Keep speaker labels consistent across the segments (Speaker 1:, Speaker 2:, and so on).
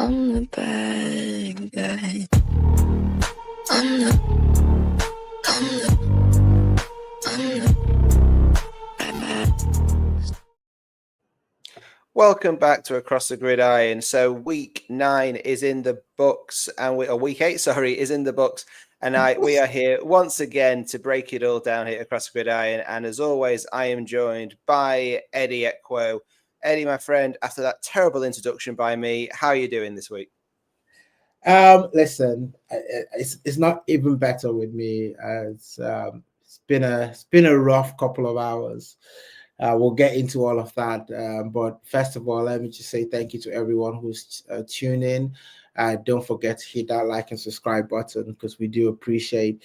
Speaker 1: I'm the bad guy. I'm the
Speaker 2: Welcome back to Across the Gridiron. So week 9 is in the books, and week 8, is in the books. And we are here once again to break it all down here across the Gridiron. And as always, I am joined by Eddie Equo. Eddie, my friend, after that terrible introduction by me, how are you doing this week?
Speaker 3: Listen, it's not even better with me. It's been a rough couple of hours. We'll get into all of that. But first of all, let me just say thank you to everyone who's tuned in. Don't forget to hit that like and subscribe button, because we do appreciate,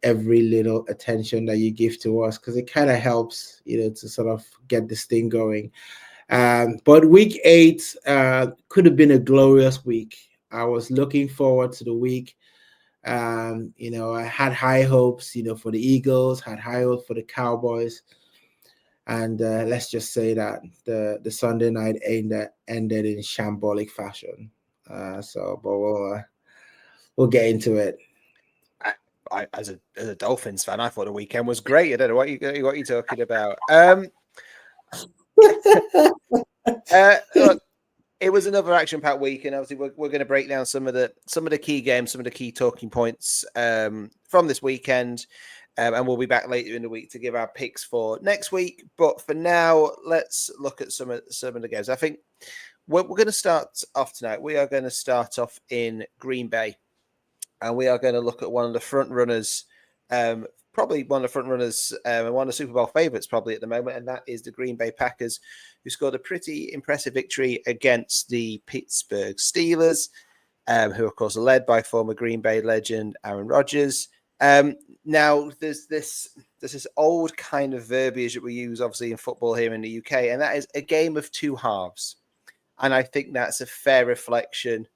Speaker 3: every little attention that you give to us, because it kind of helps, to sort of get this thing going. But week 8 could have been a glorious week. I was looking forward to the week. I had high hopes, for the Eagles, had high hopes for the Cowboys. And let's just say that the Sunday night ended in shambolic fashion. But we'll get into it.
Speaker 2: I as a Dolphins fan, I thought the weekend was great. I don't know what you're talking about. Look, it was another action-packed week, and obviously we're going to break down some of the key games, some of the key talking points from this weekend. And we'll be back later in the week to give our picks for next week. But for now, let's look at some of the games. I think we're going to start off tonight. We are going to start off in Green Bay, and we are going to look at one of the front runners, probably one of the front runners, and one of the Super Bowl favorites probably at the moment, and that is the Green Bay Packers, who scored a pretty impressive victory against the Pittsburgh Steelers, who of course are led by former Green Bay legend Aaron Rodgers. Now there's this old kind of verbiage that we use obviously in football here in the UK, and that is a game of two halves. And I think that's a fair reflection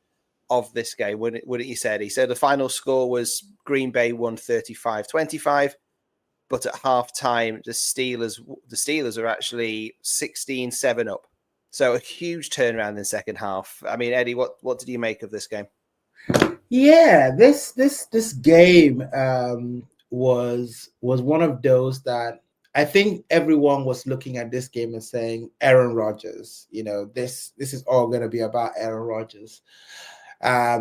Speaker 2: of this game, wouldn't you say, Eddie? So the final score was Green Bay won 35-25, but at halftime the Steelers are actually 16-7 up. So a huge turnaround in the second half. I mean, Eddie, what did you make of this game?
Speaker 3: Yeah, this game was one of those that I think everyone was looking at this game and saying, Aaron Rodgers, this is all going to be about Aaron Rodgers.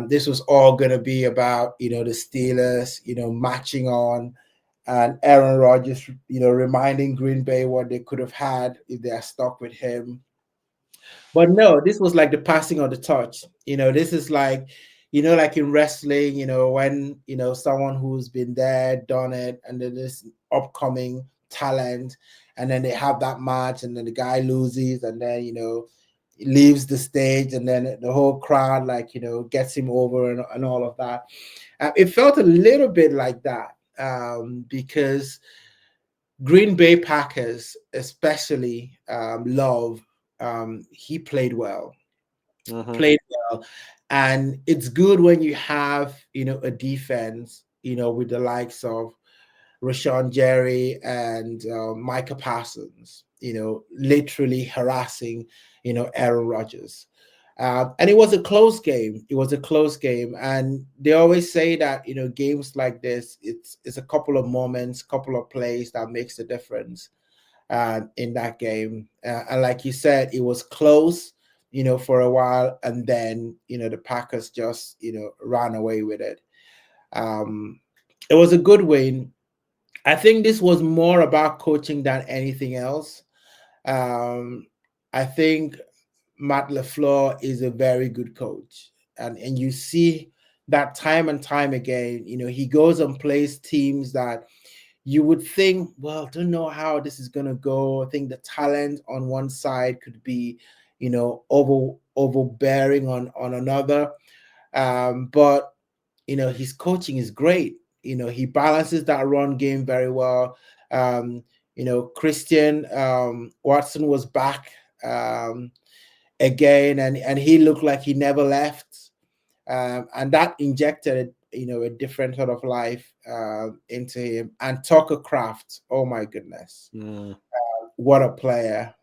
Speaker 3: This was all going to be about, the Steelers, matching on, and Aaron Rodgers, reminding Green Bay what they could have had if they are stuck with him. But no, this was like the passing of the torch. This is like, like in wrestling, when, someone who's been there, done it, and then this upcoming talent, and then they have that match, and then the guy loses, and then, leaves the stage, and then the whole crowd, like, gets him over and all of that. It felt a little bit like that because Green Bay Packers, especially Love, he played well. Played well. And it's good when you have, a defense, with the likes of Rashawn Jerry and Micah Parsons, literally harassing, Aaron Rodgers. And it was a close game. And they always say that, games like this, it's a couple of moments, couple of plays that makes the difference in that game. And like you said, it was close, for a while. And then, the Packers just, ran away with it. It was a good win. I think this was more about coaching than anything else. I think Matt LaFleur is a very good coach. And you see that time and time again. He goes and plays teams that you would think, well, don't know how this is going to go. I think the talent on one side could be, overbearing on another. But, his coaching is great. He balances that run game very well. Christian Watson was back again, and he looked like he never left. And that injected, a different sort of life into him. And Tucker Kraft, oh my goodness, what a player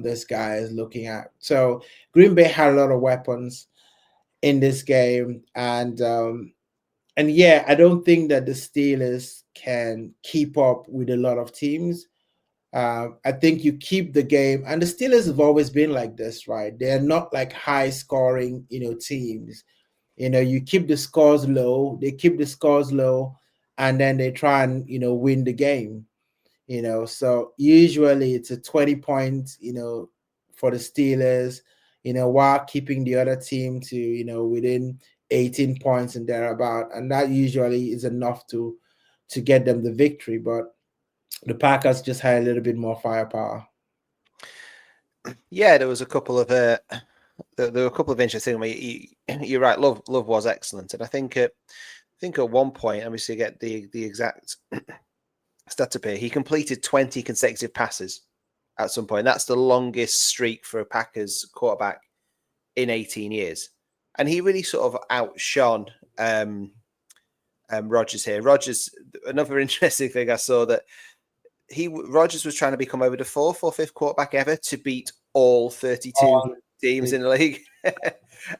Speaker 3: this guy is looking at. So Green Bay had a lot of weapons. in this game, and yeah, I don't think that the Steelers can keep up with a lot of teams. I think you keep the game, and the Steelers have always been like this, right? They're not like high scoring, teams. You keep the scores low, they keep the scores low, and then they try and win the game. So usually it's a 20 points, for the Steelers, while keeping the other team to, within 18 points and thereabout. And that usually is enough to get them the victory. But the Packers just had a little bit more firepower.
Speaker 2: Yeah, there was a couple of there were a couple of interesting. You're right. Love was excellent, and I think at one point, obviously, get the exact stat up here. He completed 20 consecutive passes at some point. That's the longest streak for a Packers quarterback in 18 years, and he really sort of outshone Rodgers here. Rodgers, another interesting thing I saw that Rodgers was trying to become over the fourth or fifth quarterback ever to beat all 32 teams in the league.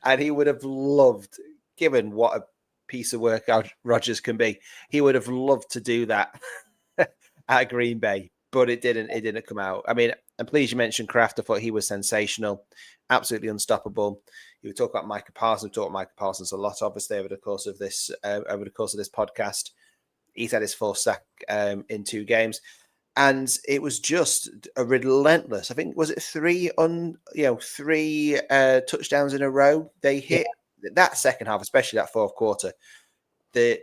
Speaker 2: And he would have loved, given what a piece of work Rodgers can be, he would have loved to do that at Green Bay, but it didn't come out. I mean, I'm pleased you mentioned Kraft. I thought he was sensational, absolutely unstoppable. You talk about Micah Parsons. We talk about Micah Parsons a lot, obviously, over the course of this podcast. He's had his fourth sack in 2 games. And it was just a relentless. I think, was it 3 touchdowns in a row? They hit that second half, especially that fourth quarter. The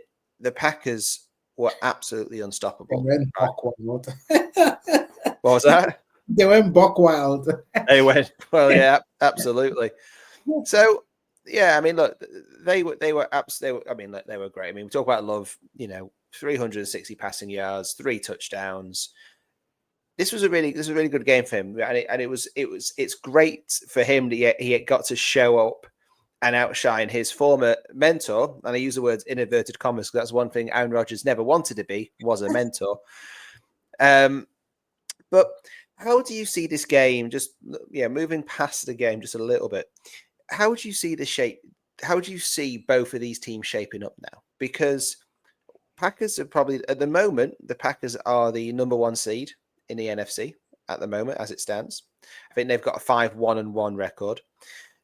Speaker 2: Packers were absolutely unstoppable.
Speaker 3: They went buck wild.
Speaker 2: What was that?
Speaker 3: They went buck wild.
Speaker 2: They went, well, yeah, absolutely. So, yeah, I mean, look, they were absolutely. I mean, they were great. I mean, we talk about Love, 360 passing yards, 3 touchdowns. This was a really good game for him, and it's great for him that he got to show up and outshine his former mentor. And I use the words in inverted commas because that's one thing Aaron Rodgers never wanted to be, was a mentor. But how do you see this game? Just moving past the game just a little bit. How do you see the shape? How do you see both of these teams shaping up now? Because Packers are probably, at the moment, the Packers are the number 1 seed in the NFC at the moment, as it stands. I think they've got a 5-1-1 record.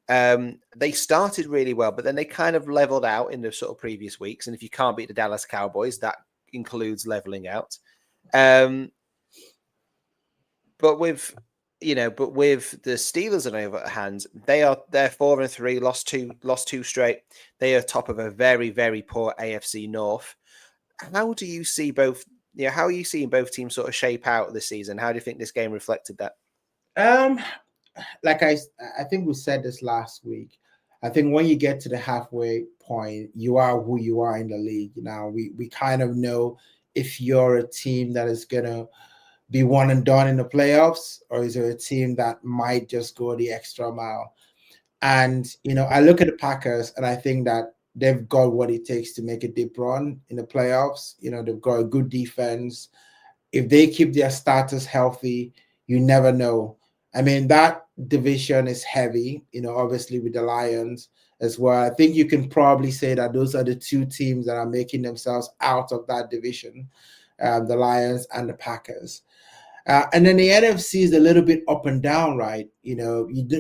Speaker 2: They started really well, but then they kind of leveled out in the sort of previous weeks. And if you can't beat the Dallas Cowboys, that includes leveling out. But with the Steelers on the other hand, they're 4-3, lost two straight. They are top of a very, very poor AFC North. How do you see both? How are you seeing both teams sort of shape out this season? How do you think this game reflected that?
Speaker 3: Like I think we said this last week. I think when you get to the halfway point, you are who you are in the league. Now we kind of know if you're a team that is gonna be one and done in the playoffs, or is there a team that might just go the extra mile? And I look at the Packers and I think that they've got what it takes to make a deep run in the playoffs. They've got a good defense. If they keep their starters healthy, you never know. I mean, that division is heavy, obviously with the Lions as well. I think you can probably say that those are the 2 teams that are making themselves out of that division, the Lions and the Packers. And then the NFC is a little bit up and down, right? You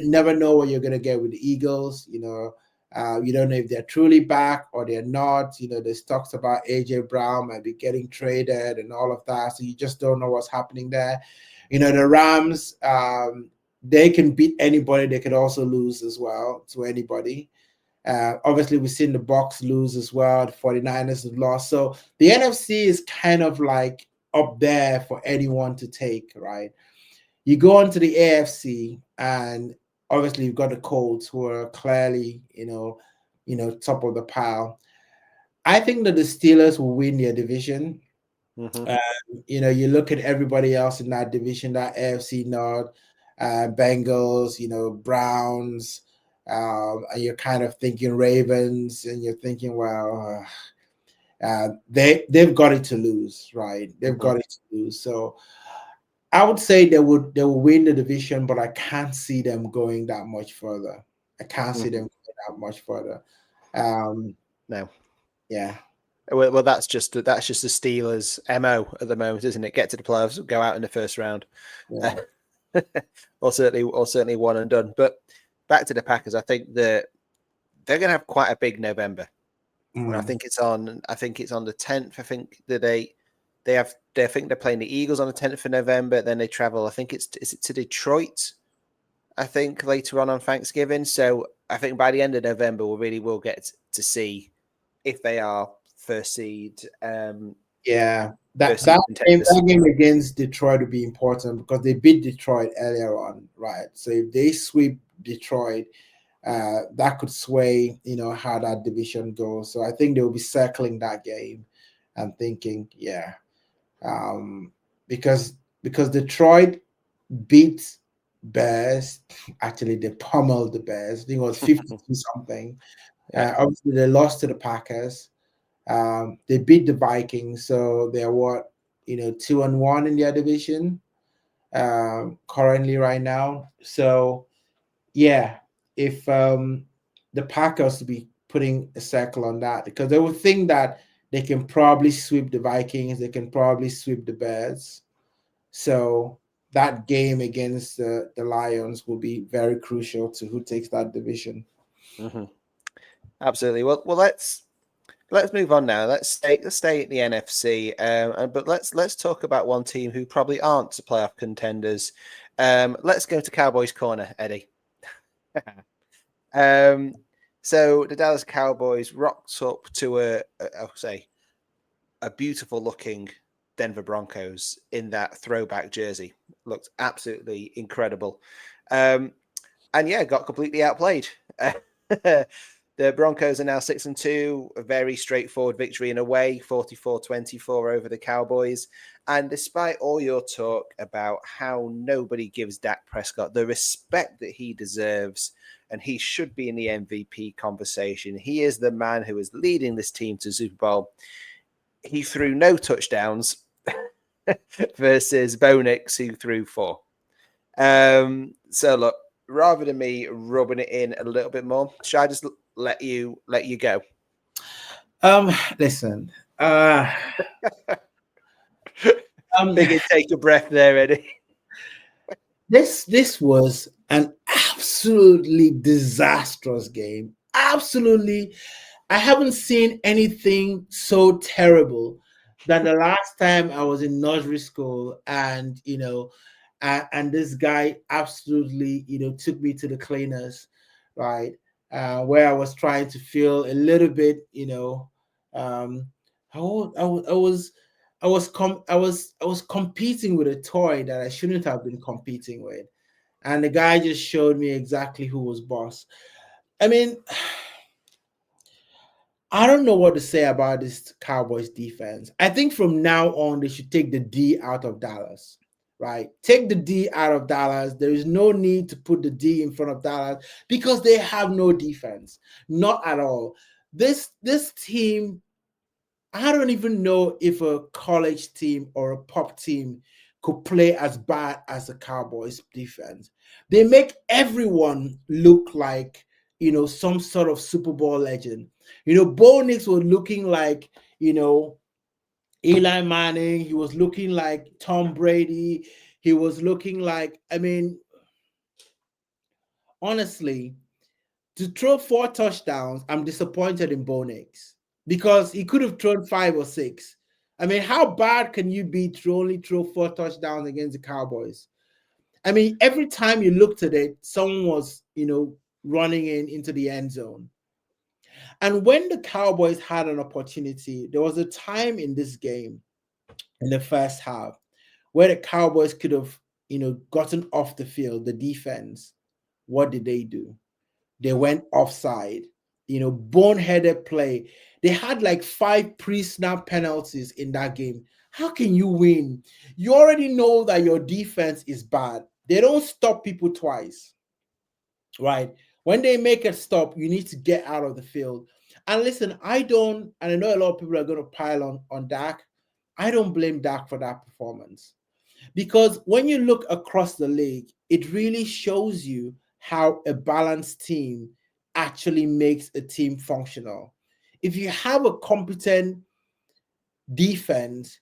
Speaker 3: never know what you're going to get with the Eagles. You don't know if they're truly back or they're not. There's talks about AJ Brown might be getting traded and all of that. So you just don't know what's happening there. The Rams, they can beat anybody. They could also lose as well to anybody. Obviously, we've seen the Bucs lose as well. The 49ers have lost. So the NFC is kind of like up there for anyone to take, right? You go into the AFC, and obviously you've got the Colts, who are clearly, top of the pile. I think that the Steelers will win their division.
Speaker 2: Mm-hmm.
Speaker 3: You look at everybody else in that division, that AFC North, Bengals, Browns, and you're kind of thinking Ravens, and you're thinking, well, they've got it to lose, right? They've got it to lose. So I would say they will win the division, but I can't see them going that much further. I can't see them going that much further.
Speaker 2: No.
Speaker 3: Yeah.
Speaker 2: Well, that's just the Steelers' MO at the moment, isn't it? Get to the playoffs, go out in the first round,
Speaker 3: Yeah.
Speaker 2: or certainly one and done. But back to the Packers, I think that they're going to have quite a big November. And I think it's on the 10th. I think that I think they're playing the Eagles on the 10th of November. Then they travel. I think is it to Detroit? I think later on Thanksgiving. So I think by the end of November, we will get to see if they are first seed.
Speaker 3: Yeah,
Speaker 2: first seed
Speaker 3: that game against Detroit will be important because they beat Detroit earlier on, right? So if they sweep Detroit, that could sway, how that division goes. So I think they'll be circling that game and thinking, because Detroit beat Bears. Actually, they pummeled the Bears. I think it was 52 something. Obviously, they lost to the Packers. They beat the Vikings, so they're 2-1 in their division currently right now. So yeah, if the Packers to be putting a circle on that, because they would think that they can probably sweep the Vikings, they can probably sweep the Bears. So that game against the Lions will be very crucial to who takes that division.
Speaker 2: Mm-hmm. Absolutely. Well, let's move on now. Let's stay at the NFC, but let's talk about one team who probably aren't playoff contenders. Let's go to Cowboys corner, Eddie. So the Dallas Cowboys rocked up to a beautiful looking Denver Broncos in that throwback jersey. Looked absolutely incredible. And got completely outplayed. The Broncos are now 6-2, a very straightforward victory in a way, 44-24 over the Cowboys. And despite all your talk about how nobody gives Dak Prescott the respect that he deserves, and he should be in the MVP conversation, he is the man who is leading this team to Super Bowl. He threw no touchdowns versus Bo Nix, who threw 4. So look, rather than me rubbing it in a little bit more, should I just let you go?
Speaker 3: Listen.
Speaker 2: Take a breath there, Eddie.
Speaker 3: This was an absolutely disastrous game. Absolutely. I haven't seen anything so terrible than the last time I was in nursery school, and and this guy absolutely took me to the cleaners, right? Where I was trying to feel a little bit, I was competing with a toy that I shouldn't have been competing with, and the guy just showed me exactly who was boss. I mean, I don't know what to say about this Cowboys defense. I think from now on they should take the D out of Dallas. Right? Take the D out of Dallas. There is no need to put the D in front of Dallas because they have no defense. Not at all. This team, I don't even know if a college team or a pop team could play as bad as the Cowboys defense. They make everyone look like, some sort of Super Bowl legend. Bo Nix was looking like, Eli Manning. He was looking like Tom Brady. He was looking like, honestly, to throw 4 touchdowns, I'm disappointed in Bo Nix because he could have thrown 5 or 6. How bad can you be to only throw 4 touchdowns against the Cowboys? Every time you looked at it, someone was, running into the end zone. And when the Cowboys had an opportunity, there was a time in this game, in the first half, where the Cowboys could have, gotten off the field, the defense. What did they do? They went offside, boneheaded play. They had like 5 pre-snap penalties in that game. How can you win? You already know that your defense is bad. They don't stop people twice, right? When they make a stop, you need to get out of the field. And listen, I know a lot of people are going to pile on Dak. I don't blame Dak for that performance. Because when you look across the league, it really shows you how a balanced team actually makes a team functional. If you have a competent defense,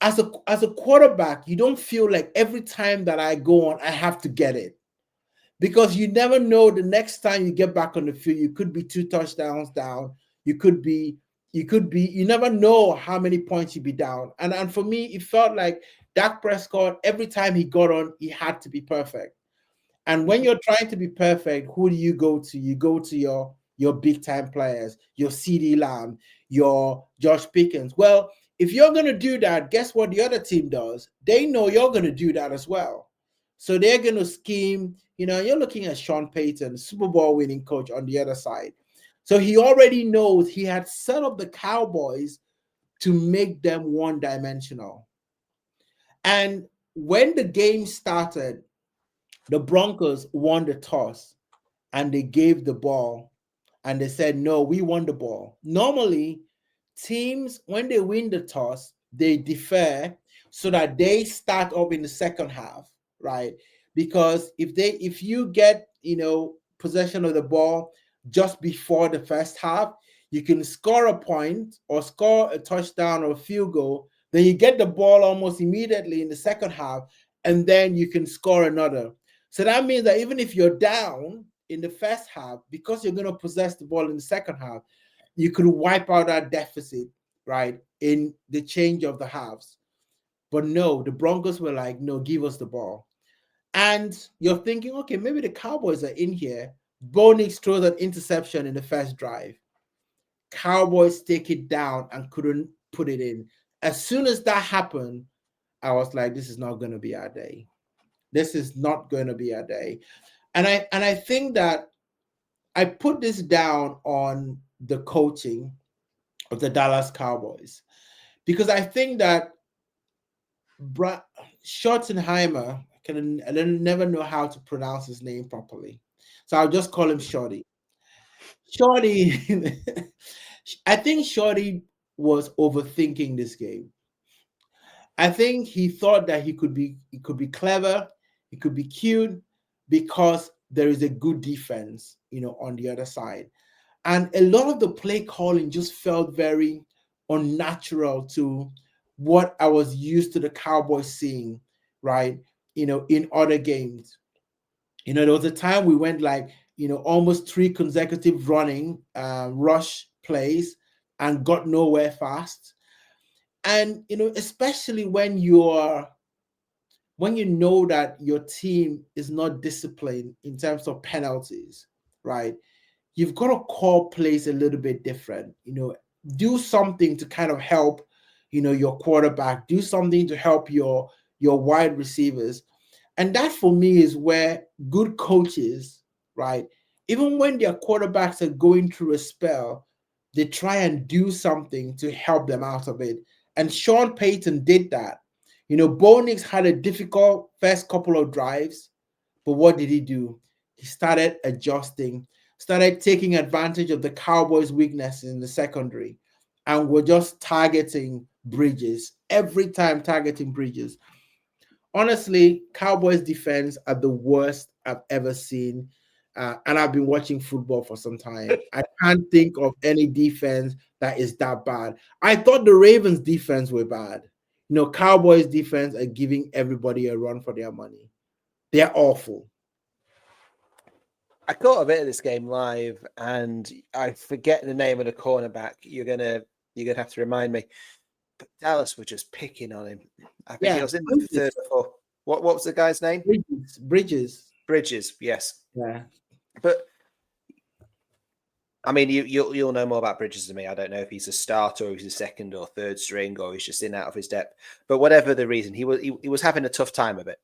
Speaker 3: as a quarterback, you don't feel like every time that I go on, I have to get it. Because you never know the next time you get back on the field, you could be 2 touchdowns down. You never know how many points you'd be down. And for me, it felt like Dak Prescott, every time he got on, he had to be perfect. And when you're trying to be perfect, who do you go to? You go to your big time players, your CD Lamb, your Josh Pickens. Well, if you're going to do that, guess what the other team does? They know you're going to do that as well. So they're going to scheme. You're looking at Sean Payton, Super Bowl winning coach on the other side. So he already knows he had set up the Cowboys to make them one-dimensional. And when the game started, the Broncos won the toss and they gave the ball and they said, no, we won the ball. Normally, teams, when they win the toss, they defer so that they start up in the second half, right? Because if you get, possession of the ball just before the first half, you can score a point or score a touchdown or a field goal. Then you get the ball almost immediately in the second half, and then you can score another. So that means that even if you're down in the first half, because you're going to possess the ball in the second half, you could wipe out that deficit, right, in the change of the halves. But no, the Broncos were like, no, give us the ball. And you're thinking, okay, maybe the Cowboys are in here. Bo Nix throws an interception in the first drive. Cowboys take it down and couldn't put it in. As soon as that happened, I was like, this is not going to be our day. This is not going to be our day. And I think that I put this down on the coaching of the Dallas Cowboys because I think that Schottenheimer, I never know how to pronounce his name properly, so I'll just call him Shorty. Shorty, I think Shorty was overthinking this game. I think he thought that he could be clever, he could be cute because there is a good defense, on the other side. And a lot of the play calling just felt very unnatural to what I was used to the Cowboys seeing, right? In other games. There was a time we went like, almost 3 consecutive running rush plays and got nowhere fast. And, especially when you know that your team is not disciplined in terms of penalties, right? You've got to call plays a little bit different, do something to kind of help, your quarterback, do something to help your wide receivers. And that for me is where good coaches, right, even when their quarterbacks are going through a spell, they try and do something to help them out of it. And Sean Payton did that. Bo Nix had a difficult first couple of drives, but what did he do? He started adjusting, started taking advantage of the Cowboys' weakness in the secondary, and we're just targeting Bridges every time, targeting Bridges. Honestly, Cowboys defense are the worst I've ever seen. And I've been watching football for some time. I can't think of any defense that is that bad. I thought the Ravens defense were bad. Cowboys defense are giving everybody a run for their money. They're awful.
Speaker 2: I caught a bit of this game live, and I forget the name of the cornerback. You're gonna have to remind me. But Dallas were just picking on him. I think he was in the third or fourth. What was the guy's name?
Speaker 3: Bridges.
Speaker 2: Yes.
Speaker 3: Yeah.
Speaker 2: But I mean, you'll know more about Bridges than me. I don't know if he's a starter or he's a second or third string or he's just in out of his depth. But whatever the reason, he was having a tough time of it.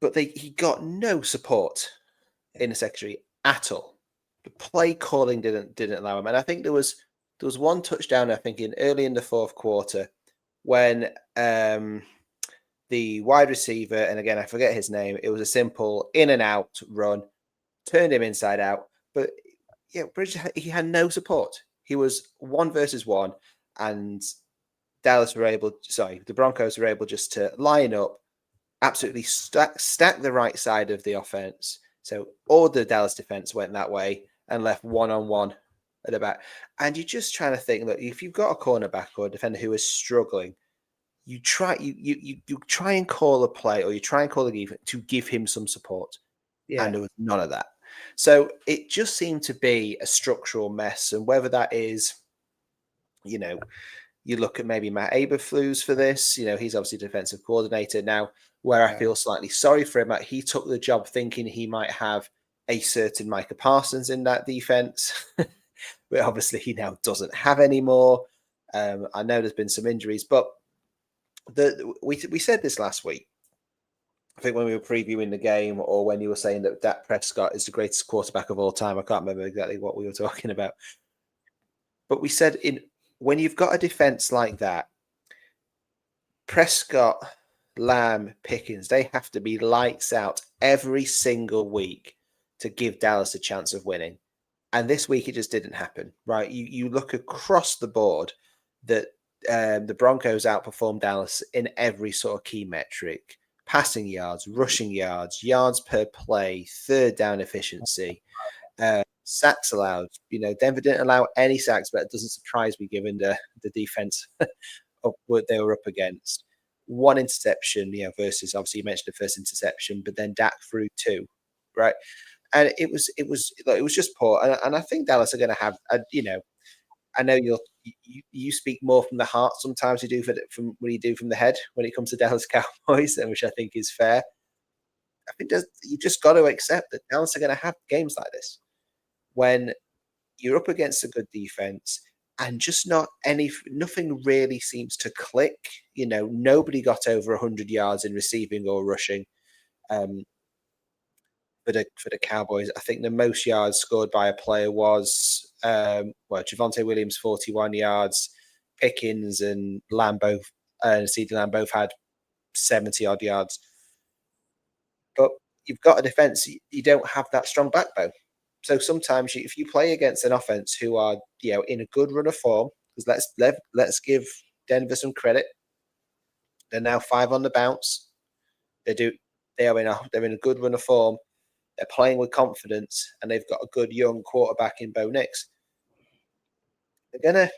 Speaker 2: But he got no support in the secondary at all. The play calling didn't allow him, and I think there was one touchdown, I think, early in the fourth quarter when the wide receiver, and again, I forget his name, it was a simple in and out run, turned him inside out. But yeah, Bridges, he had no support. He was 1 versus 1, and the Broncos were able just to line up, absolutely stack the right side of the offense, So all the Dallas defense went that way and left 1-on-1 at the back. And you're just trying to think, look, if you've got a cornerback or a defender who is struggling, you try and call a play, or you try and call a game to give him some support.
Speaker 3: Yeah.
Speaker 2: And there was none of that. So it just seemed to be a structural mess. And whether that is, you look at maybe Matt Eberflus for this, he's obviously defensive coordinator now, where I feel slightly sorry for him. He took the job thinking he might have a certain Micah Parsons in that defense, but obviously he now doesn't have anymore. I know there's been some injuries, but we said this last week, I think when we were previewing the game, or when you were saying that Dak Prescott is the greatest quarterback of all time. I can't remember exactly what we were talking about. But we said when you've got a defense like that, Prescott, Lamb, Pickens, they have to be lights out every single week to give Dallas a chance of winning. And this week it just didn't happen, right? You look across the board that the Broncos outperformed Dallas in every sort of key metric. Passing yards, rushing yards, yards per play, third down efficiency, sacks allowed. Denver didn't allow any sacks, but it doesn't surprise me given the defense of what they were up against. One interception, versus obviously you mentioned the first interception, but then Dak threw two, right? And it was just poor. And I think Dallas are going to have, I know you speak more from the heart sometimes you do from when you do from the head when it comes to Dallas Cowboys, which I think is fair. I think you just got to accept that Dallas are going to have games like this when you're up against a good defense and just nothing really seems to click. Nobody got over 100 yards in receiving or rushing. For the Cowboys, I think the most yards scored by a player was Javonte Williams, 41 yards. Pickens and Lamb CeeDee Lamb both had 70 odd yards. But you've got a defense, you don't have that strong backbone. So sometimes if you play against an offense who are in a good run of form, because let's give Denver some credit, they're now 5 on the bounce. They're in a good run of form. They're playing with confidence, and they've got a good young quarterback in Bo Nix. They're gonna,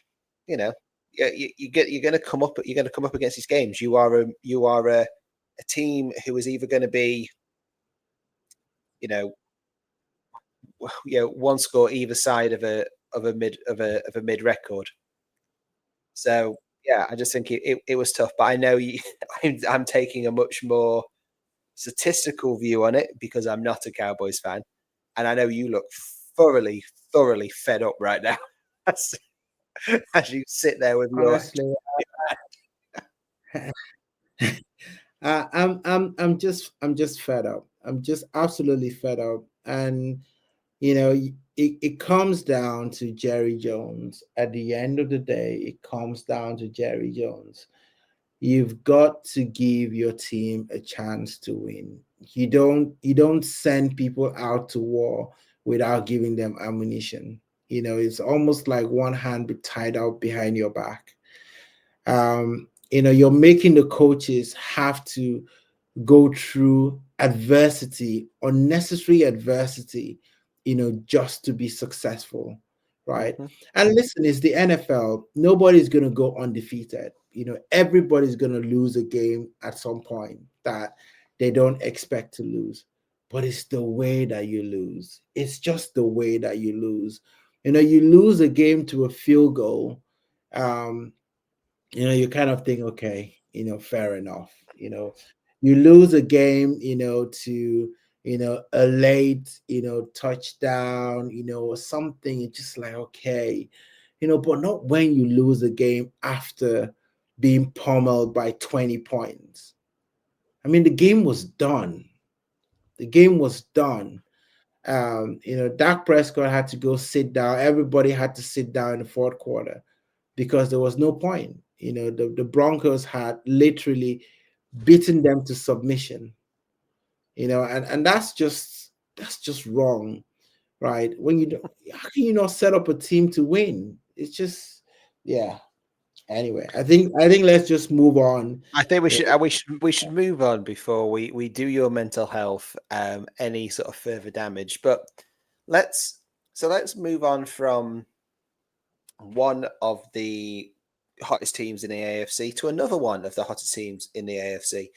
Speaker 2: you're gonna come up against these games. You are a team who is either going to be, one score either side of a mid record. So yeah, I just think it was tough. But I know I'm taking a much more statistical view on it because I'm not a Cowboys fan, and I know you look thoroughly fed up right now as you sit there with your.
Speaker 3: Honestly, I'm just fed up. I'm just absolutely fed up, and it comes down to Jerry Jones. At the end of the day, it comes down to Jerry Jones. You've got to give your team a chance to win. You don't send people out to war without giving them ammunition. It's almost like one hand be tied out behind your back. You're making the coaches have to go through adversity, unnecessary adversity, just to be successful, right? Mm-hmm. And listen, it's the NFL. Nobody's going to go undefeated. Everybody's going to lose a game at some point that they don't expect to lose. But it's the way that you lose. It's just the way that you lose. You lose a game to a field goal. You kind of think, okay, fair enough. You lose a game, to, a late, touchdown, or something. It's just like, okay, but not when you lose a game after being pummeled by 20 points. I mean, the game was done. The game was done. Dak Prescott had to go sit down. Everybody had to sit down in the fourth quarter because there was no point. The Broncos had literally beaten them to submission. And that's just wrong, right? How can you not set up a team to win? It's just, yeah. Anyway, I think let's just move on.
Speaker 2: I think we should move on before we do your mental health any sort of further damage. But let's move on from one of the hottest teams in the AFC to another one of the hottest teams in the AFC,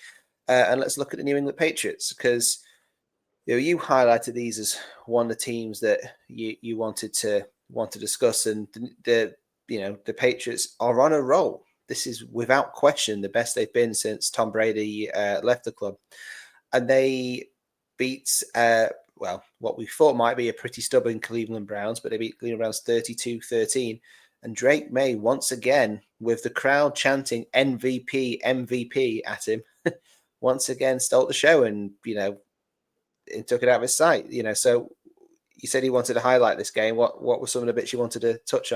Speaker 2: and let's look at the New England Patriots, because you highlighted these as one of the teams that you wanted to discuss, and the Patriots are on a roll. This is without question the best they've been since Tom Brady left the club, and they beat what we thought might be a pretty stubborn Cleveland Browns, but they beat Cleveland Browns 32-13. And Drake Maye, once again, with the crowd chanting MVP, MVP at him, once again stole the show and took it out of his sight. So you said he wanted to highlight this game. What were some of the bits you wanted to touch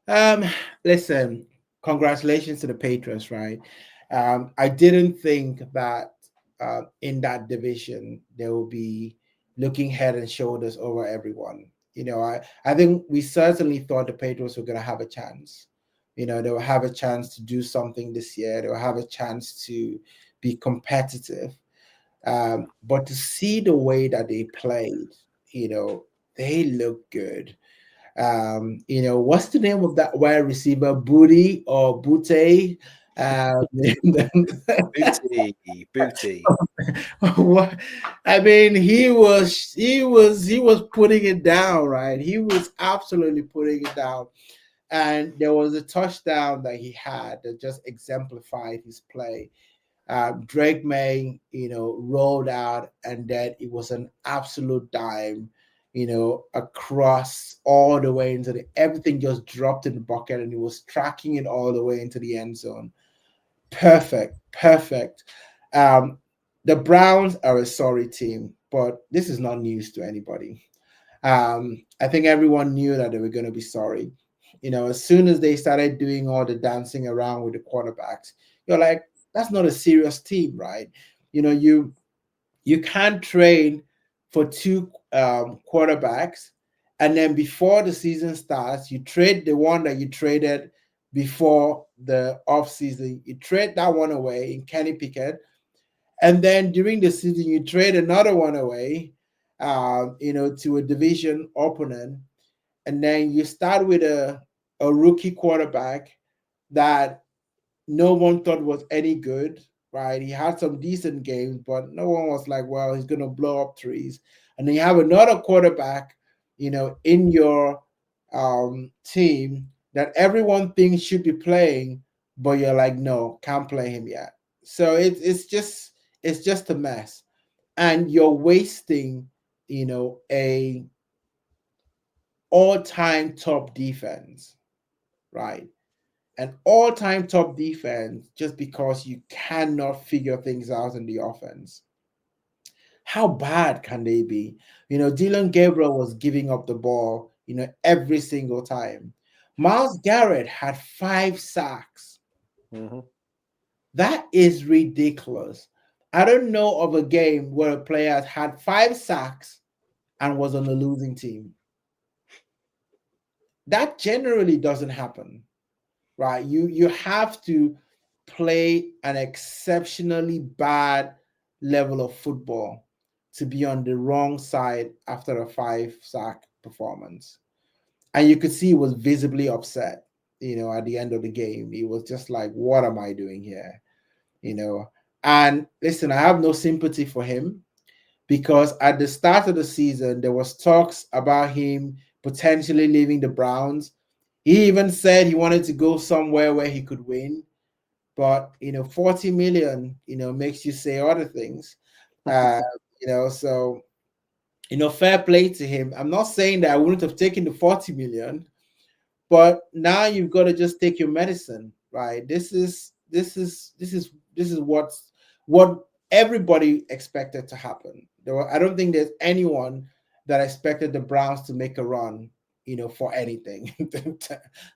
Speaker 3: on? Listen, congratulations to the Patriots, right? I didn't think that in that division they will be looking head and shoulders over everyone. I think we certainly thought the Patriots were going to have a chance. They will have a chance to do something this year. They will have a chance to be competitive. But to see the way that they played, they look good. What's the name of that wide receiver? Booty or Booty?
Speaker 2: Booty.
Speaker 3: What? I mean, he was putting it down, right? He was absolutely putting it down. And there was a touchdown that he had that just exemplified his play. Drake Maye, rolled out, and then it was an absolute dime, across all the way into everything just dropped in the bucket, and he was tracking it all the way into the end zone. Perfect. The Browns are a sorry team, but this is not news to anybody. I think everyone knew that they were going to be sorry. As soon as they started doing all the dancing around with the quarterbacks, you're like, that's not a serious team, right? You can't train for two quarterbacks, and then before the season starts, you trade the one that you traded before the offseason. You trade that one away in Kenny Pickett, and then during the season, you trade another one away, to a division opponent, and then you start with a rookie quarterback that no one thought was any good, right? He had some decent games, but no one was like, well, he's going to blow up trees. And then you have another quarterback, in your team that everyone thinks should be playing, but you're like, no, can't play him yet. So it's just a mess. And you're wasting, a all-time top defense, right? An all-time top defense just because you cannot figure things out in the offense. How bad can they be? Dylan Gabriel was giving up the ball, every single time. Myles Garrett had 5 sacks.
Speaker 2: Mm-hmm.
Speaker 3: That is ridiculous. I don't know of a game where a player had 5 sacks and was on a losing team. That generally doesn't happen. Right, you have to play an exceptionally bad level of football to be on the wrong side after a 5 sack performance. And you could see he was visibly upset, at the end of the game. He was just like, what am I doing here? And listen, I have no sympathy for him, because at the start of the season, there was talks about him potentially leaving the Browns. He even said he wanted to go somewhere where he could win, but 40 million, makes you say other things. So fair play to him. I'm not saying that I wouldn't have taken the 40 million, but now you've got to just take your medicine, right? This is what everybody expected to happen. I don't think there's anyone that expected the Browns to make a run, for anything.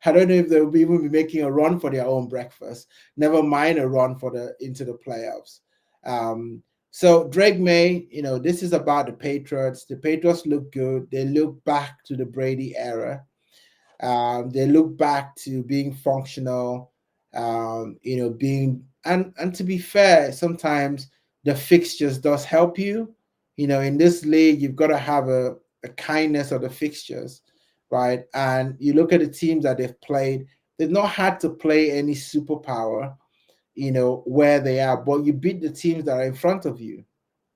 Speaker 3: I don't know if they'll even be making a run for their own breakfast, never mind a run into the playoffs. So Drake Maye, this is about the Patriots. The Patriots look good. They look back to the Brady era. They look back to being functional, being and to be fair, sometimes the fixtures does help you. In this league, you've got to have a kindness of the fixtures, right? And you look at the teams that they've played, they've not had to play any superpower, where they are, but you beat the teams that are in front of you,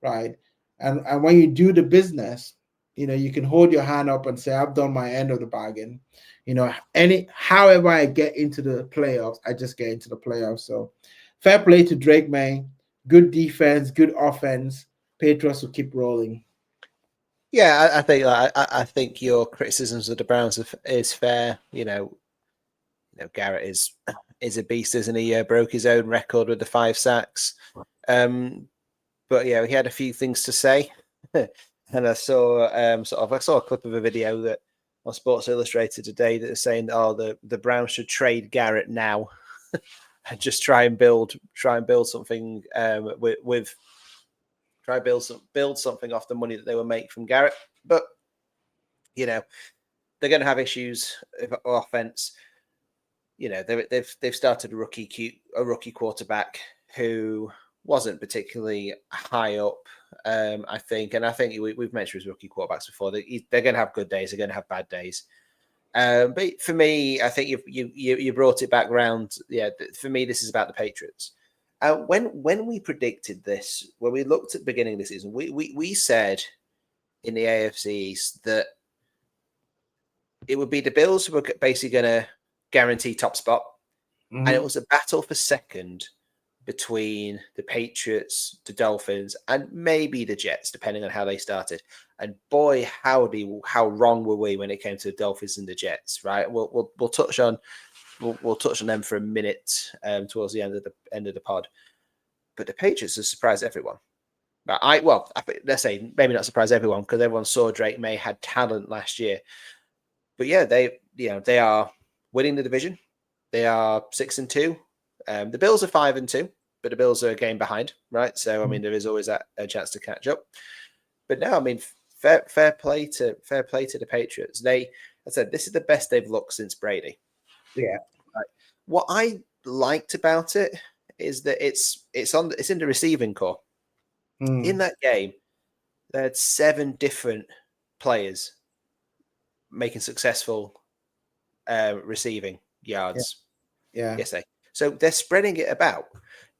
Speaker 3: right? And when you do the business, you can hold your hand up and say, I've done my end of the bargain. However I get into the playoffs, I just get into the playoffs. So fair play to Drake Maye. Good defense, good offense. Patriots will keep rolling.
Speaker 2: Yeah, I think your criticisms of the Browns is fair. Garrett is a beast, isn't he? Broke his own record with the 5 sacks. But yeah, he had a few things to say, and I saw I saw a clip of a video that on Sports Illustrated today that is saying, "Oh, the Browns should trade Garrett now and just try and build something with try build something off the money that they will make from Garrett." But they're going to have issues with offense. They've started a rookie quarterback who wasn't particularly high up. I think we've mentioned his rookie quarterbacks before. They're going to have good days. They're going to have bad days. But for me, I think you brought it back round. Yeah, for me, this is about the Patriots. When we predicted this, when we looked at the beginning of the season, we said in the AFC East that it would be the Bills who were basically going to guarantee top spot, and it was a battle for second between the Patriots, the Dolphins, and maybe the Jets, depending on how they started. And boy, how wrong were we when it came to the Dolphins and the Jets, right? We'll touch on them for a minute towards the end of the pod. But the Patriots have surprised everyone. Let's say maybe not surprise everyone because everyone saw Drake Maye had talent last year. But yeah, they are winning the division. They are 6-2. The Bills are 5-2, but the Bills are a game behind, right? So I mean, there is always a chance to catch up. But no, I mean, fair play to the Patriots. I said this is the best they've looked since Brady.
Speaker 3: Yeah.
Speaker 2: Right. What I liked about it is that it's in the receiving core. In that game, they had 7 different players making successful receiving yards.
Speaker 3: Yeah.
Speaker 2: Yes, so they're spreading it about.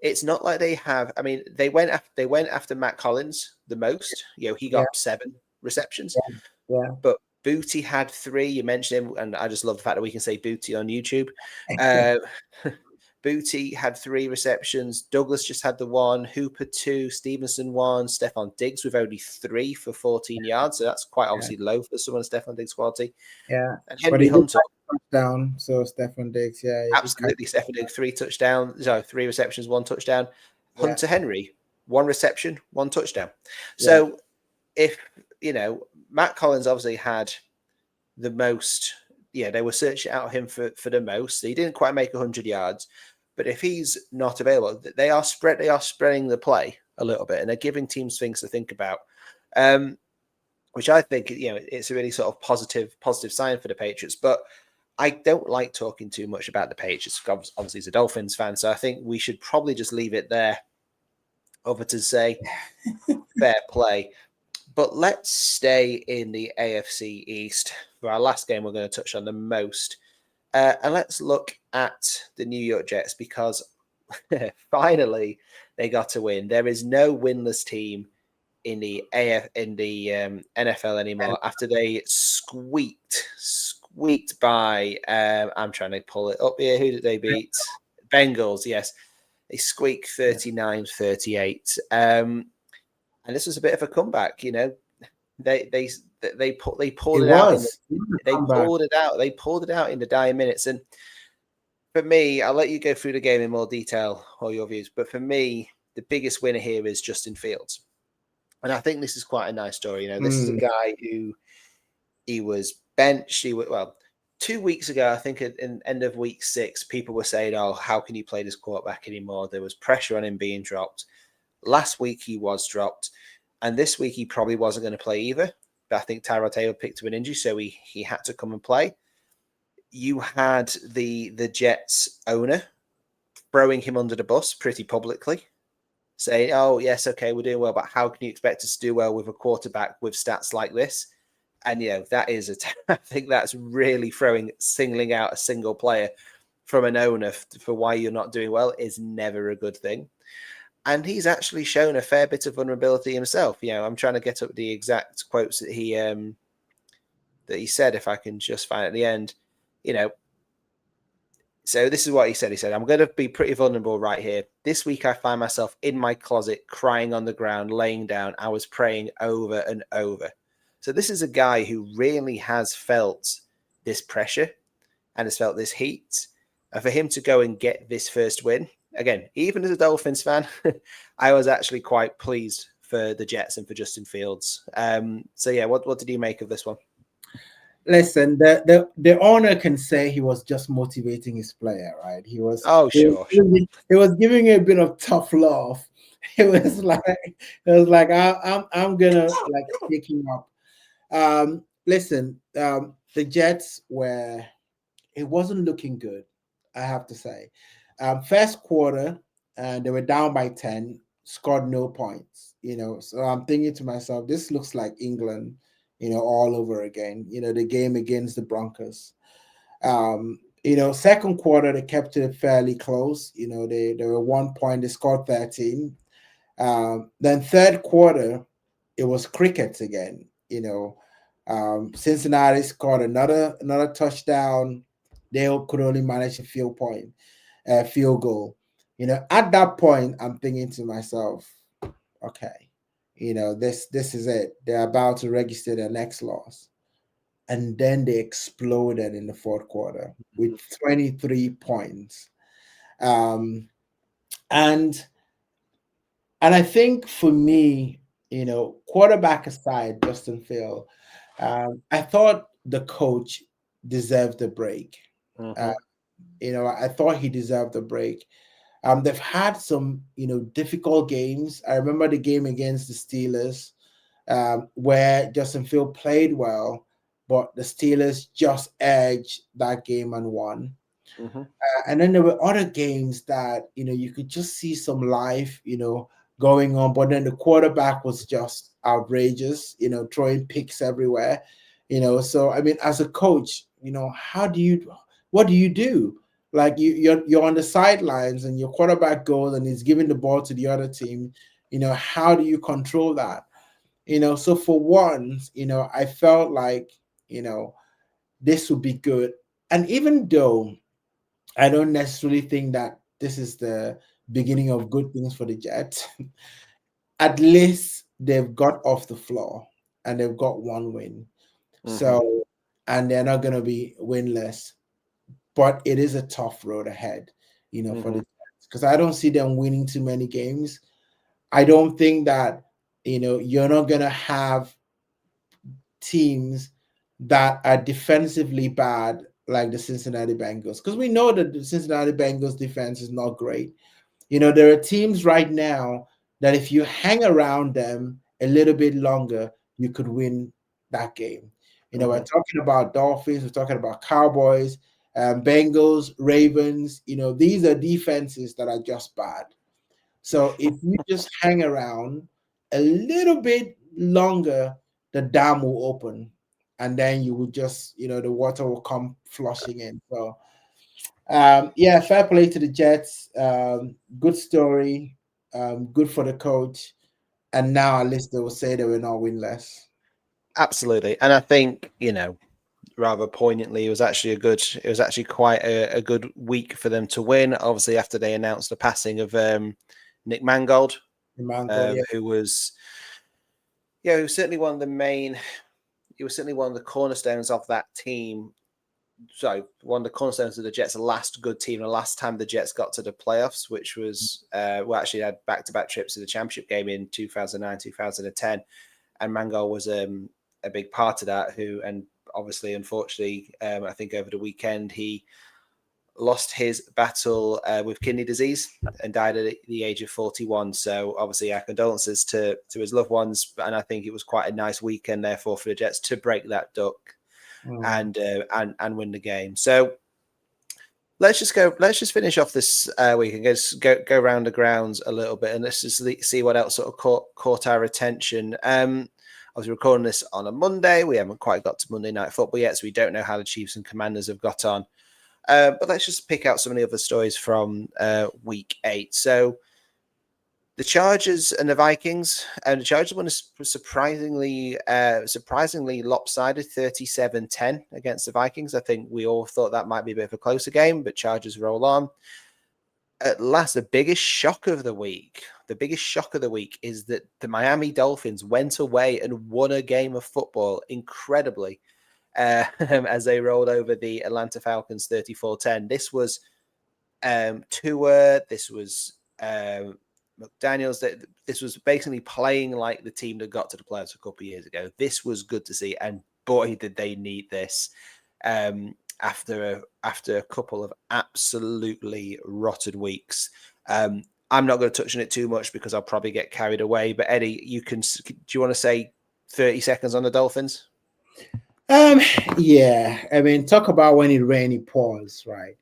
Speaker 2: It's not like they have. I mean, they went after Matt Collins the most. He got 7 receptions.
Speaker 3: Yeah.
Speaker 2: But Booty had 3. You mentioned him, and I just love the fact that we can say Booty on YouTube. Booty had 3 receptions. Douglas just had the 1. Hooper 2. Stevenson 1. Stephon Diggs with only 3 for 14 yards. So that's quite obviously low for someone of Stephon Diggs' quality.
Speaker 3: Yeah.
Speaker 2: And Henry Hunter.
Speaker 3: Touchdown. So Stephon Diggs,
Speaker 2: Absolutely. Stephon Diggs, 3 touchdowns. So 3 receptions, 1 touchdown. Hunter Henry, 1 reception, 1 touchdown. So if, Matt Collins obviously had the most, they were searching out him for the most. He didn't quite make 100 yards. But if he's not available, they are spreading the play a little bit, and they're giving teams things to think about, which I think it's a really sort of positive sign for the Patriots. But I don't like talking too much about the Patriots. Obviously, he's a Dolphins fan, so I think we should probably just leave it there. Over to say fair play, but let's stay in the AFC East for our last game. We're going to touch on the most. And let's look at the New York Jets because finally they got to win. There is no winless team in the NFL anymore after they squeaked by. I'm trying to pull it up here. Who did they beat? Bengals. Yes, they squeaked 39-38. And this was a bit of a comeback. They pulled it out. They pulled it out in the dying minutes. And for me, I'll let you go through the game in more detail, all your views. But for me, the biggest winner here is Justin Fields, and I think this is quite a nice story. This is a guy who he was benched. 2 weeks ago, I think at the end of week 6, people were saying, "Oh, how can you play this quarterback anymore?" There was pressure on him being dropped. Last week he was dropped, and this week he probably wasn't going to play either. I think Tyrod Taylor picked up an injury, so he had to come and play. you had the Jets owner throwing him under the bus pretty publicly, saying, "Oh yes, okay, we're doing well, but how can you expect us to do well with a quarterback with stats like this?" And that is I think that's really singling out a single player from an owner for why you're not doing well is never a good thing. And he's actually shown a fair bit of vulnerability himself. I'm trying to get up the exact quotes that he said, if I can just find it at the end. So this is what he said. He said, "I'm going to be pretty vulnerable right here. This week I find myself in my closet, crying on the ground, laying down. I was praying over and over." So this is a guy who really has felt this pressure and has felt this heat. And for him to go and get this first win, again, even as a Dolphins fan, I was actually quite pleased for the Jets and for Justin Fields. So yeah, what did you make of this one?
Speaker 3: Listen, the owner can say he was just motivating his player, right? He was.
Speaker 2: Oh, sure.
Speaker 3: He was giving a bit of tough love. It was like I'm gonna like pick him up. Listen, the Jets it wasn't looking good, I have to say. First quarter, they were down by 10, scored no points. So I'm thinking to myself, this looks like England, all over again. The game against the Broncos. Second quarter they kept it fairly close. They were 1 point, they scored 13. Then third quarter, it was crickets again. Cincinnati scored another touchdown. They could only manage a field goal. At that point, I'm thinking to myself, okay, this is it. They're about to register their next loss. And then they exploded in the fourth quarter with 23 points. And I think for me, quarterback aside, Justin Field, I thought the coach deserved a break. I thought he deserved a break. They've had some, difficult games. I remember the game against the Steelers, where Justin Field played well, but the Steelers just edged that game and won. And then there were other games that, you could just see some life, going on, but then the quarterback was just outrageous, throwing picks everywhere, So, I mean, as a coach, what do you do? Like you're on the sidelines and your quarterback goes and he's giving the ball to the other team. How do you control that? So for once, I felt like, this would be good. And even though I don't necessarily think that this is the beginning of good things for the Jets, at least they've got off the floor and they've got one win. So, and they're not going to be winless, but it is a tough road ahead, for the Jets, because I don't see them winning too many games. I don't think that, you're not going to have teams that are defensively bad like the Cincinnati Bengals, because we know that the Cincinnati Bengals defense is not great. There are teams right now that if you hang around them a little bit longer, you could win that game. We're talking about Dolphins, we're talking about Cowboys, Bengals, Ravens. These are defenses that are just bad. So if you just hang around a little bit longer, the dam will open, and then you will just, the water will come flushing in. So, fair play to the Jets. Good story. Good for the coach. And now at least they will say they were not winless.
Speaker 2: Absolutely. And I think, rather poignantly, it was actually quite a good week for them to win. Obviously, after they announced the passing of Nick Mangold, who was certainly one of the main, he was certainly one of the cornerstones of that team. So one of the cornerstones of the Jets' last good team, the last time the Jets got to the playoffs, which was, actually had back-to-back trips to the championship game in 2009, 2010. And Mangold was a big part of that, and obviously, unfortunately, I think over the weekend, he lost his battle with kidney disease and died at the age of 41. So obviously our condolences to his loved ones. And I think it was quite a nice weekend, therefore, for the Jets to break that duck. and win the game. So let's just finish off this week and go around the grounds a little bit, and let's just see what else sort of caught our attention. I was recording this on a Monday. We haven't quite got to Monday Night Football yet, so we don't know how the Chiefs and Commanders have got on. But let's just pick out some of the other stories from week 8. So the Chargers and the Vikings, and the Chargers won a surprisingly lopsided 37-10 against the Vikings. I think we all thought that might be a bit of a closer game, but Chargers roll on. At last, the biggest shock of the week is that the Miami Dolphins went away and won a game of football incredibly as they rolled over the Atlanta Falcons 34-10. This was Tua. This was McDaniels. This was basically playing like the team that got to the playoffs a couple of years ago. This was good to see, and boy, did they need this after a couple of absolutely rotten weeks. I'm not going to touch on it too much because I'll probably get carried away. But Eddie, do you want to say 30 seconds on the Dolphins?
Speaker 3: Yeah, I mean, talk about when it rained, it pours, right?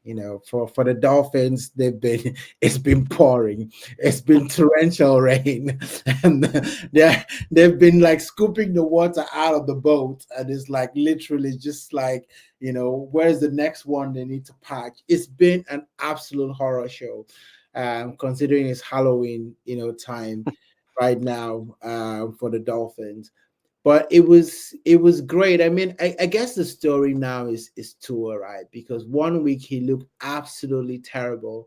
Speaker 3: For the Dolphins, it's been pouring, it's been torrential rain, and they've been like scooping the water out of the boat, and it's like literally just like, where's the next one they need to patch? It's been an absolute horror show, considering it's Halloween, time right now, for the Dolphins. But it was great. I mean, I guess the story now is Tua, right? Because 1 week he looked absolutely terrible,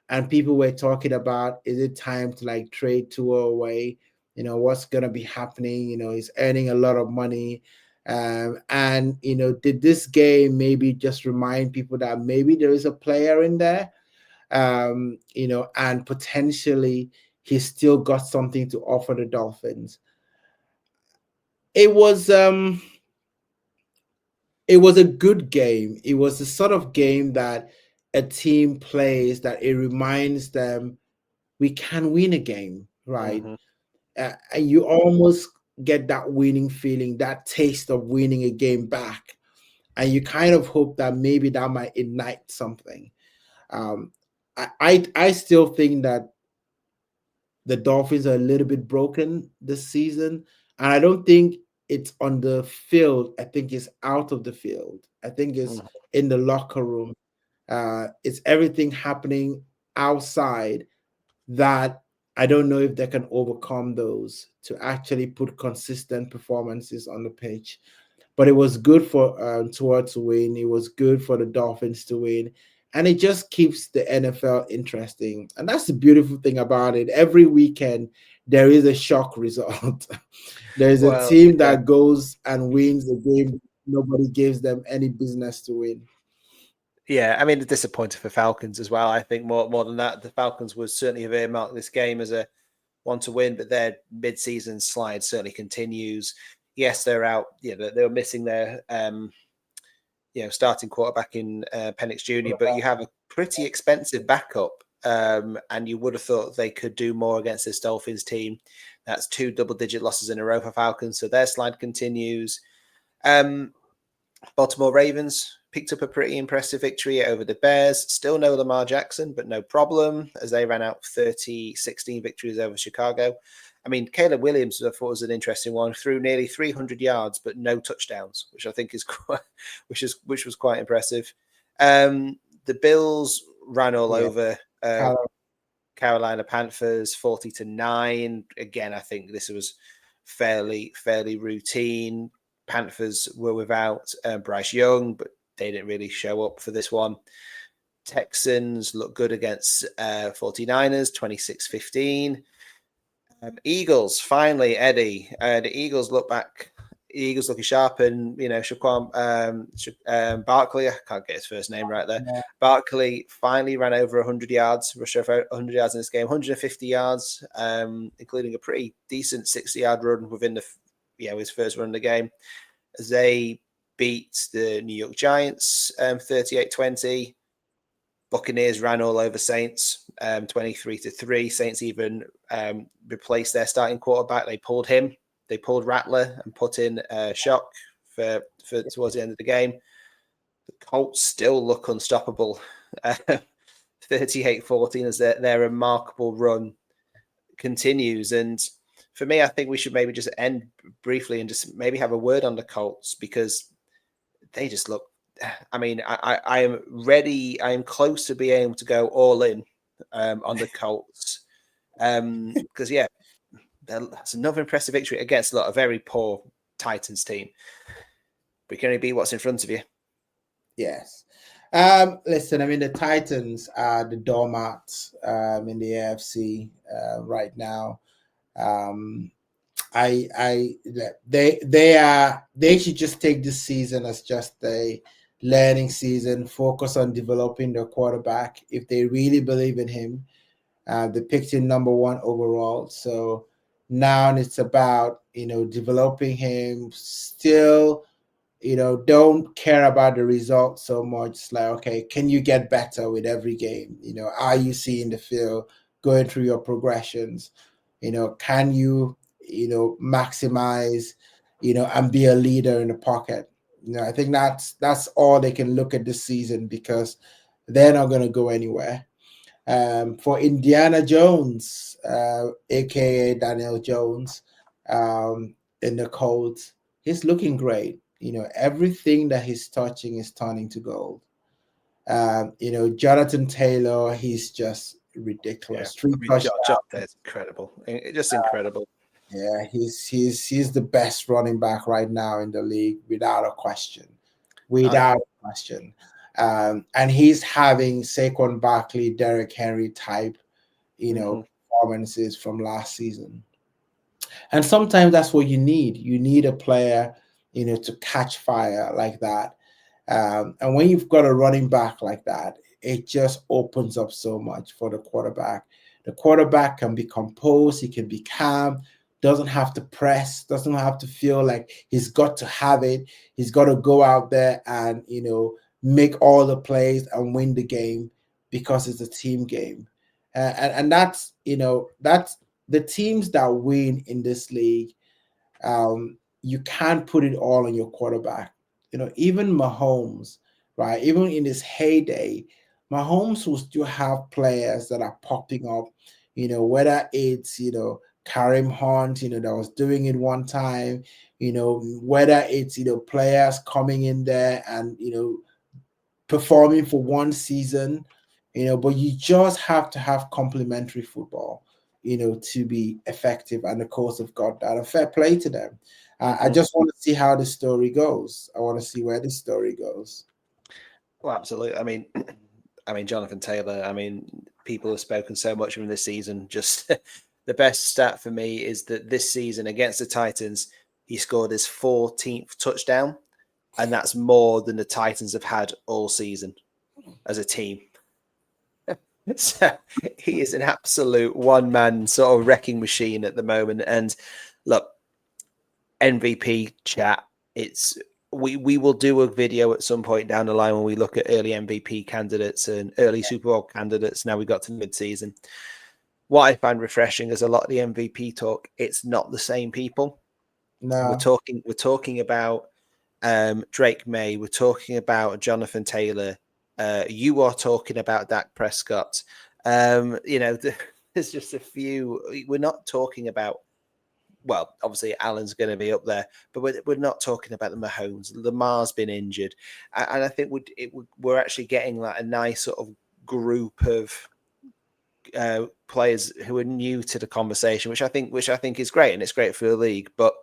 Speaker 3: and people were talking about, is it time to like trade Tua away? What's gonna be happening? He's earning a lot of money, and did this game maybe just remind people that maybe there is a player in there, and potentially he's still got something to offer the Dolphins. It was a good game. It was the sort of game that a team plays that it reminds them we can win a game, right? And you almost get that winning feeling, that taste of winning a game back, and you kind of hope that maybe that might ignite something. I still think that the Dolphins are a little bit broken this season, and I don't think it's on the field. I think it's out of the field. I think it's in the locker room. It's everything happening outside that I don't know if they can overcome those to actually put consistent performances on the pitch. But it was good for Tua to win. It was good for the Dolphins to win. And it just keeps the NFL interesting. And that's the beautiful thing about it. Every weekend, there is a shock result. There's a team that goes and wins the game nobody gives them any business to win.
Speaker 2: Yeah, I mean, the disappointing for Falcons as well. I think more than that, the Falcons would certainly have earmarked this game as a one to win, but their mid-season slide certainly continues. Yes, they're out. Yeah, they were missing their starting quarterback in Penix Jr., but you have a pretty expensive backup, and you would have thought they could do more against this Dolphins team. That's 2 double-digit losses in a row for Falcons, so their slide continues. Baltimore Ravens picked up a pretty impressive victory over the Bears. Still no Lamar Jackson, but no problem, as they ran out 30-16 victories over Chicago. I mean, Caleb Williams, I thought, was an interesting one. Threw nearly 300 yards, but no touchdowns, which I think is quite, which was quite impressive. The Bills ran all over Carolina Panthers 40-9. Again, I think this was fairly routine. Panthers were without Bryce Young, but they didn't really show up for this one. Texans looked good against 49ers, 26-15. Eagles, finally, Eddie. The Eagles look back. The Eagles looking sharp, and Shaquan Barkley, I can't get his first name right there. Yeah. Barkley finally ran over 100 yards, rushed over 100 yards in this game, 150 yards, including a pretty decent 60-yard run within his first run of the game, as they beat the New York Giants 38-20. Buccaneers ran all over Saints 23-3. Saints even replaced their starting quarterback. They pulled him. They pulled Rattler and put in Shock for towards the end of the game. The Colts still look unstoppable. 38-14 as their remarkable run continues. And for me, I think we should maybe just end briefly and just maybe have a word on the Colts, because they just look, I mean, I am ready. I am close to being able to go all in on the Colts. Because, yeah, that's another impressive victory against a very poor Titans team. But you can only beat what's in front of you. Yes.
Speaker 3: Listen, I mean, the Titans are the doormats in the AFC right now. They should just take this season as just a learning season, focus on developing their quarterback. If they really believe in him, they picked him number 1 overall. So now it's about, developing him. Still, don't care about the results so much. It's like, okay, can you get better with every game? Are you seeing the field, going through your progressions? Can you, maximize, and be a leader in the pocket? I think that's all they can look at this season, because they're not going to go anywhere. For Indiana Jones, aka Daniel Jones, in the Colts, he's looking great. Everything that he's touching is turning to gold. Jonathan Taylor, he's just ridiculous.
Speaker 2: That's incredible. Just incredible.
Speaker 3: Yeah, he's the best running back right now in the league, without a question. And he's having Saquon Barkley, Derrick Henry type, performances from last season. And sometimes that's what you need. You need a player, to catch fire like that. And when you've got a running back like that, it just opens up so much for the quarterback. The quarterback can be composed, he can be calm, doesn't have to press, doesn't have to feel like he's got to have it. He's got to go out there and, make all the plays and win the game, because it's a team game. And that's the teams that win in this league. You can't put it all on your quarterback. Even Mahomes, right? Even in his heyday, Mahomes will still have players that are popping up, whether it's, Kareem Hunt, that was doing it one time, whether it's, players coming in there and, performing for one season, but you just have to have complementary football, to be effective. And the Colts have got that. A fair play to them. I just want to see how the story goes. I want to see where the story goes.
Speaker 2: Well, absolutely. I mean, Jonathan Taylor, people have spoken so much of him this season. Just the best stat for me is that this season against the Titans, he scored his 14th touchdown, and that's more than the Titans have had all season as a team. So he is an absolute one-man sort of wrecking machine at the moment. And look, MVP chat, we will do a video at some point down the line when we look at early MVP candidates and early Super Bowl candidates. Now we got to mid-season. What I find refreshing is a lot of the MVP talk, it's not the same people.
Speaker 3: No.
Speaker 2: We're talking about Drake Maye, we're talking about Jonathan Taylor, you are talking about Dak Prescott. There's just a few. We're not talking about, well, obviously Allen's going to be up there, but we're not talking about the Mahomes. Lamar's been injured, and I think we're actually getting like a nice sort of group of players who are new to the conversation, which I think is great, and it's great for the league. But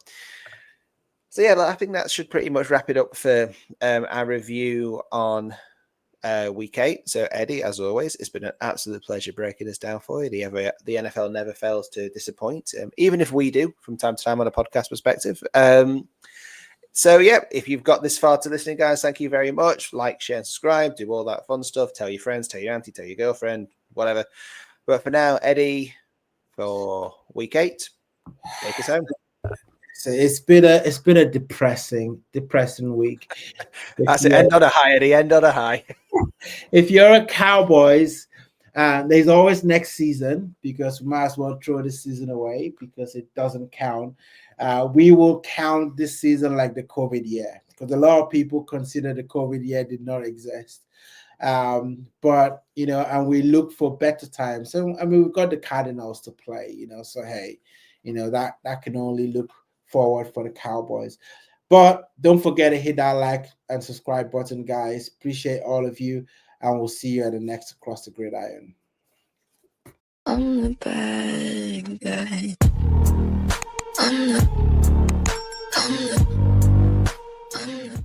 Speaker 2: so yeah, I think that should pretty much wrap it up for our review on week 8. So Eddie, as always, it's been an absolute pleasure breaking this down for you. The NFL never fails to disappoint, even if we do from time to time on a podcast perspective. So yeah, if you've got this far to listening, guys, thank you very much. Like, share, and subscribe, do all that fun stuff. Tell your friends, tell your auntie, tell your girlfriend, whatever. But for now, Eddie, for week 8, take us home.
Speaker 3: So it's been a depressing week.
Speaker 2: That's it. End on a high, Eddie. End on a high.
Speaker 3: If you're a Cowboys, there's always next season, because we might as well throw this season away because it doesn't count. We will count this season like the COVID year because a lot of people consider the COVID year did not exist. But and we look for better times. So I mean, we've got the Cardinals to play, so hey, that can only look forward for the Cowboys. But don't forget to hit that like and subscribe button, guys. Appreciate all of you, and we'll see you at the next Across the Gridiron.
Speaker 1: I'm the bad guy. I'm the